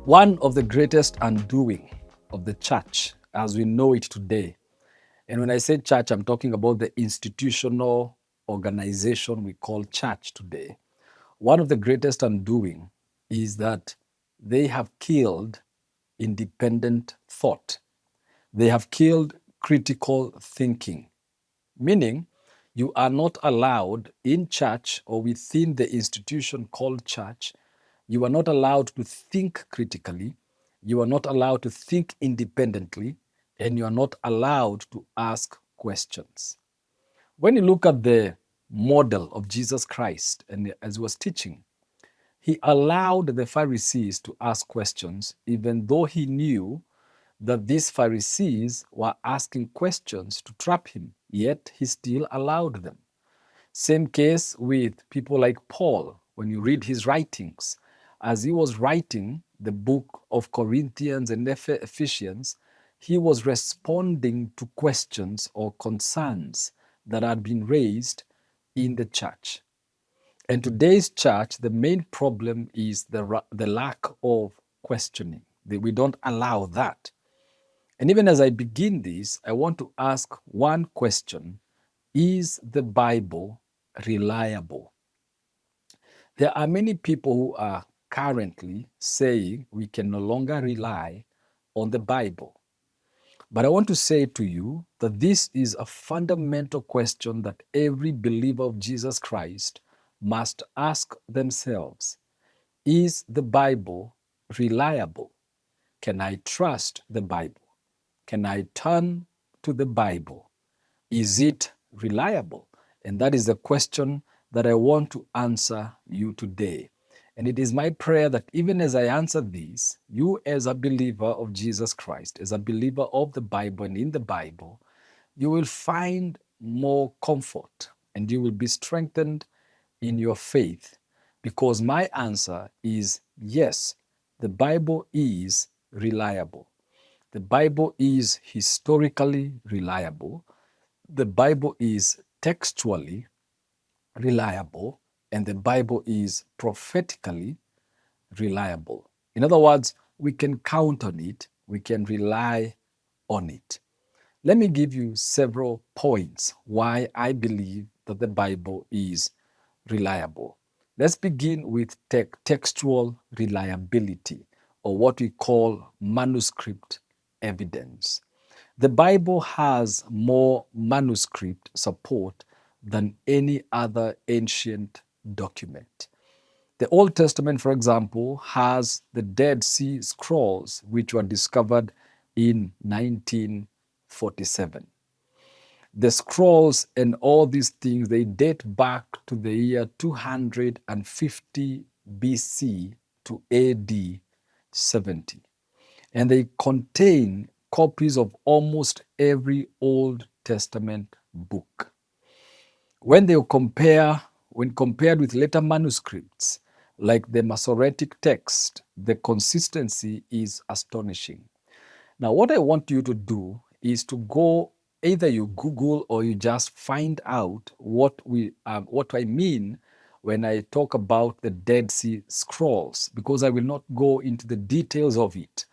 One of the greatest undoing of the church as we know it today, and when I say church, I'm talking about the institutional organization we call church today. One of the greatest undoing is that they have killed independent thought. They have killed critical thinking, meaning you are not allowed in church or within the institution called church, you are not allowed to think critically, you are not allowed to think independently, and you are not allowed to ask questions. When you look at the model of Jesus Christ, and as he was teaching, he allowed the Pharisees to ask questions, even though he knew that these Pharisees were asking questions to trap him, yet he still allowed them. Same case with people like Paul, when you read his writings. As he was writing the book of Corinthians and Ephesians, he was responding to questions or concerns that had been raised in the church. In today's church, the main problem is the lack of questioning. We don't allow that. And even as I begin this, I want to ask one question. Is the Bible reliable? There are many people who are currently saying we can no longer rely on the Bible. But I want to say to you that this is a fundamental question that every believer of Jesus Christ must ask themselves. Is the Bible reliable? Can I trust the Bible? Can I turn to the Bible? Is it reliable? And that is the question that I want to answer you today. And it is my prayer that even as I answer this, you as a believer of Jesus Christ, as a believer of the Bible and in the Bible, you will find more comfort and you will be strengthened in your faith, because my answer is yes, the Bible is reliable. The Bible is historically reliable. The Bible is textually reliable, and the Bible is prophetically reliable. In other words, we can count on it, we can rely on it. Let me give you several points why I believe that the Bible is reliable. Let's begin with textual reliability, or what we call manuscript evidence. The Bible has more manuscript support than any other ancient document. The Old Testament, for example, has the Dead Sea Scrolls, which were discovered in 1947. The scrolls and all these things, they date back to the year 250 BC to AD 70. And they contain copies of almost every Old Testament book. When compared with later manuscripts, like the Masoretic text, the consistency is astonishing. Now, what I want you to do is to go, either you Google or you just find out what I mean when I talk about the Dead Sea Scrolls, because I will not go into the details of it.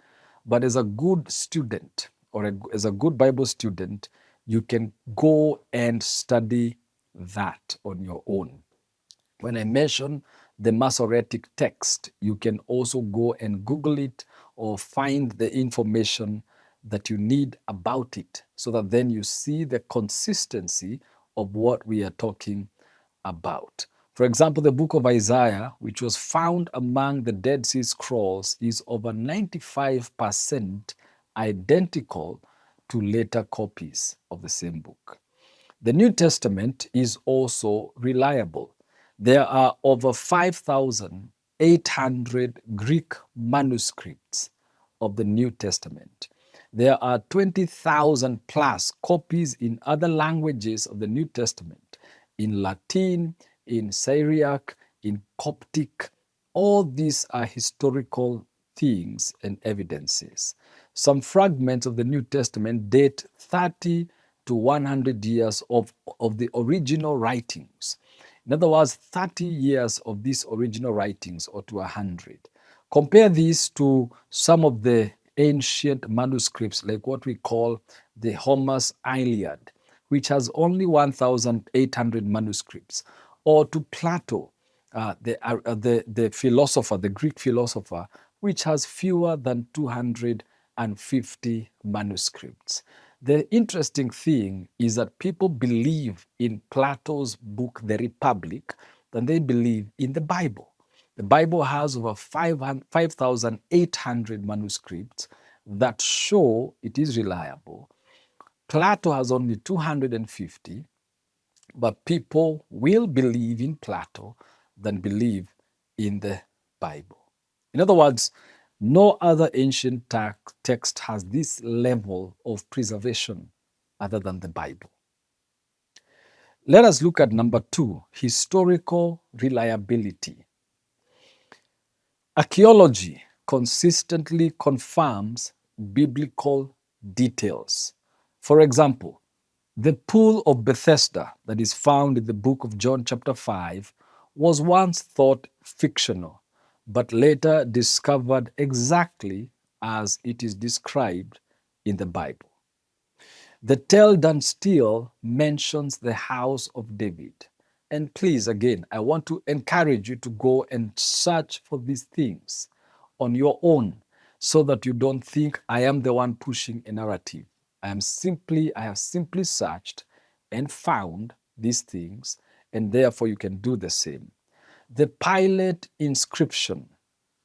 But as a good student or as a good Bible student, you can go and study that on your own. When I mention the Masoretic text, you can also go and Google it or find the information that you need about it, so that then you see the consistency of what we are talking about. For example, the book of Isaiah, which was found among the Dead Sea Scrolls, is over 95% identical to later copies of the same book. The New Testament is also reliable. There are over 5,800 Greek manuscripts of the New Testament. There are 20,000 plus copies in other languages of the New Testament, in Latin, in Syriac, in Coptic. All these are historical things and evidences. Some fragments of the New Testament date 30 to 100 years of the original writings. In other words, 30 years of these original writings, or to 100, Compare this to some of the ancient manuscripts, like what we call the Homer's Iliad, which has only 1,800 manuscripts, or to Plato, the philosopher, the Greek philosopher, which has fewer than 250 manuscripts. The interesting thing is that people believe in Plato's book, The Republic, than they believe in the Bible. The Bible has over 5,800 manuscripts that show it is reliable. Plato has only 250, but people will believe in Plato than believe in the Bible. In other words, no other ancient text has this level of preservation other than the Bible. Let us look at number 2, historical reliability. Archaeology consistently confirms biblical details. For example, the pool of Bethesda that is found in the book of John chapter 5 was once thought fictional, but later discovered exactly as it is described in the Bible. The tale done still mentions the house of David. And please, again, I want to encourage you to go and search for these things on your own so that you don't think I am the one pushing a narrative. I have simply searched and found these things, and therefore you can do the same. The Pilate inscription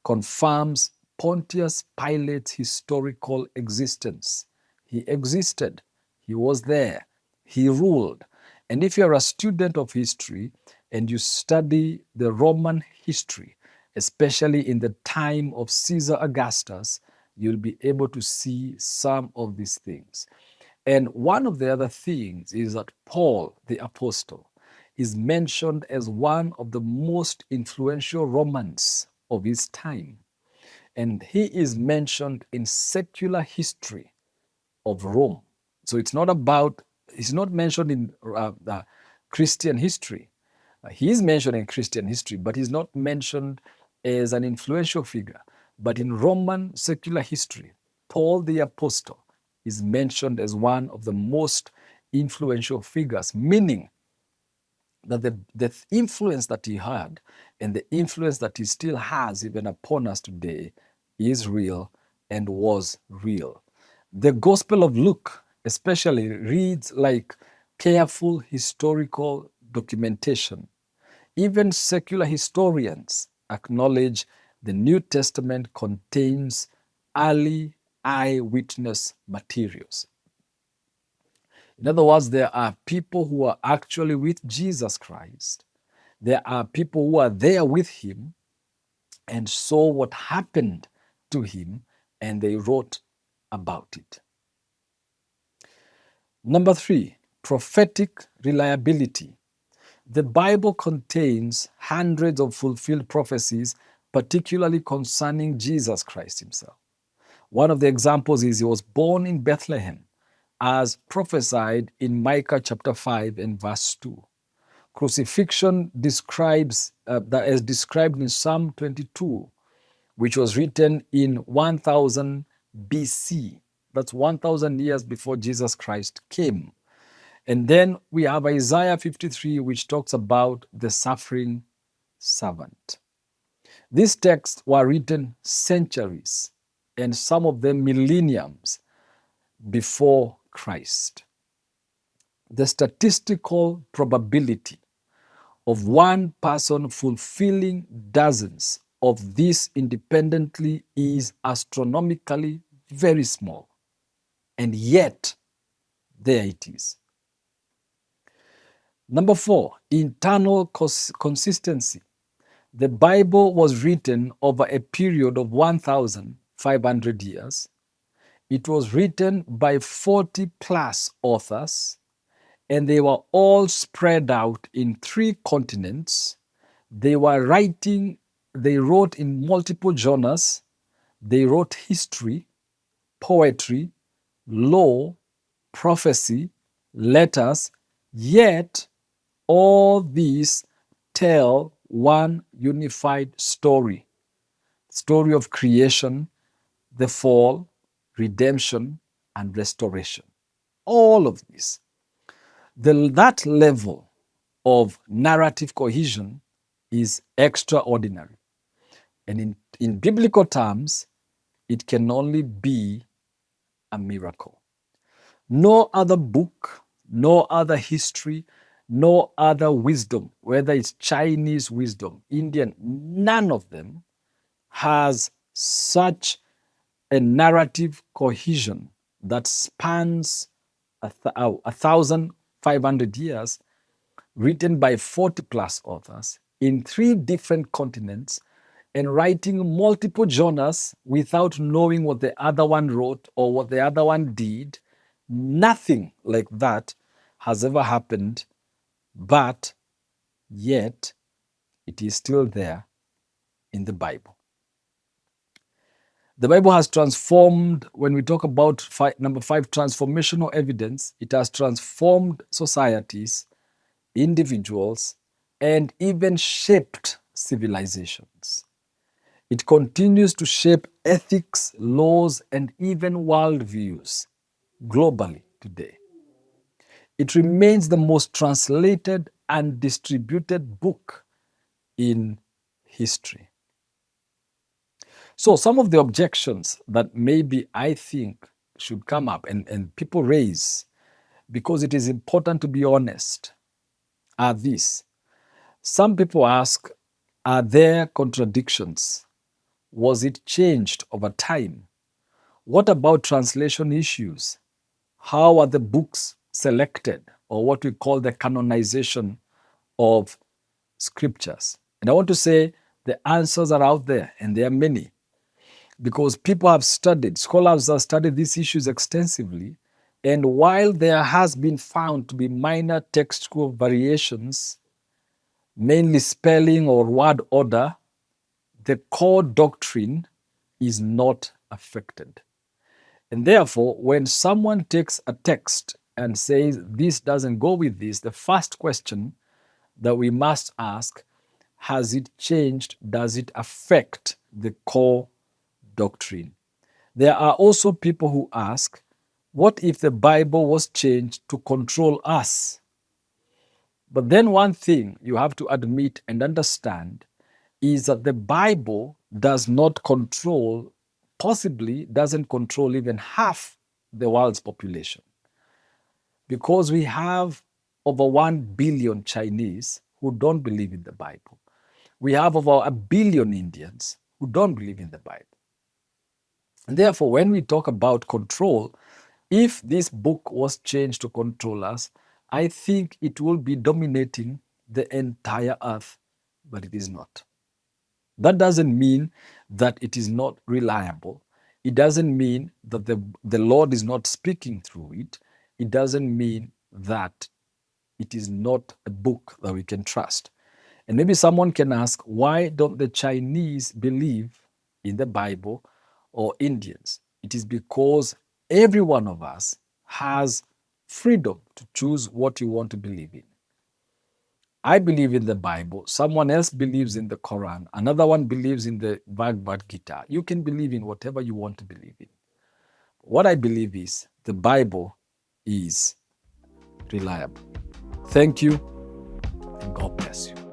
confirms Pontius Pilate's historical existence. He existed. He was there. He ruled. And if you're a student of history and you study the Roman history, especially in the time of Caesar Augustus, you'll be able to see some of these things. And one of the other things is that Paul, the apostle, is mentioned as one of the most influential Romans of his time. And he is mentioned in secular history of Rome. So it's not mentioned in Christian history. He is mentioned in Christian history, but he's not mentioned as an influential figure. But in Roman secular history, Paul the Apostle is mentioned as one of the most influential figures, meaning that the influence that he had and the influence that he still has even upon us today is real and was real. The Gospel of Luke especially reads like careful historical documentation. Even secular historians acknowledge the New Testament contains early eyewitness materials. In other words, there are people who are actually with Jesus Christ. There are people who are there with him and saw what happened to him, and they wrote about it. Number 3, prophetic reliability. The Bible contains hundreds of fulfilled prophecies, particularly concerning Jesus Christ himself. One of the examples is he was born in Bethlehem, as prophesied in Micah chapter 5 and verse 2. Crucifixion as described in Psalm 22, which was written in 1000 BC. That's 1,000 years before Jesus Christ came. And then we have Isaiah 53, which talks about the suffering servant. These texts were written centuries, and some of them millenniums before Christ. The statistical probability of one person fulfilling dozens of these independently is astronomically very small. And yet, there it is. Number 4, internal consistency. The Bible was written over a period of 1,500 years. It was written by 40 plus authors, and they were all spread out in 3 continents. They wrote in multiple genres. They wrote history, poetry, law, prophecy, letters, yet all these tell one unified story. story of creation, the fall, redemption, and restoration. All of this. That level of narrative cohesion is extraordinary. And in biblical terms, it can only be a miracle. No other book, no other history, no other wisdom, whether it's Chinese wisdom, Indian, none of them has such a narrative cohesion that spans 1,500 years, written by 40 plus authors in 3 different continents and writing multiple genres without knowing what the other one wrote or what the other one did. Nothing like that has ever happened, but yet it is still there in the Bible. The Bible has transformed, when we talk about number 5, transformational evidence, it has transformed societies, individuals, and even shaped civilizations. It continues to shape ethics, laws, and even worldviews globally today. It remains the most translated and distributed book in history. So some of the objections that maybe I think should come up and people raise, because it is important to be honest, are these. Some people ask, are there contradictions? Was it changed over time? What about translation issues? How are the books selected, or what we call the canonization of scriptures? And I want to say the answers are out there, and there are many, because people have studied, scholars have studied these issues extensively. And while there has been found to be minor textual variations, mainly spelling or word order, the core doctrine is not affected. And therefore, when someone takes a text and says, this doesn't go with this, the first question that we must ask, has it changed? Does it affect the core doctrine? There are also people who ask, what if the Bible was changed to control us? But then one thing you have to admit and understand is that the Bible does not control, possibly doesn't control even half the world's population. Because we have over 1 billion Chinese who don't believe in the Bible. We have over 1 billion Indians who don't believe in the Bible. And therefore, when we talk about control, if this book was changed to control us, I think it will be dominating the entire earth, but it is not. That doesn't mean that it is not reliable. It doesn't mean that the Lord is not speaking through it. It doesn't mean that it is not a book that we can trust. And maybe someone can ask, why don't the Chinese believe in the Bible, or Indians? It is because every one of us has freedom to choose what you want to believe in. I believe in the Bible. Someone else believes in the Quran. Another one believes in the Bhagavad Gita. You can believe in whatever you want to believe in. What I believe is the Bible is reliable. Thank you, and God bless you.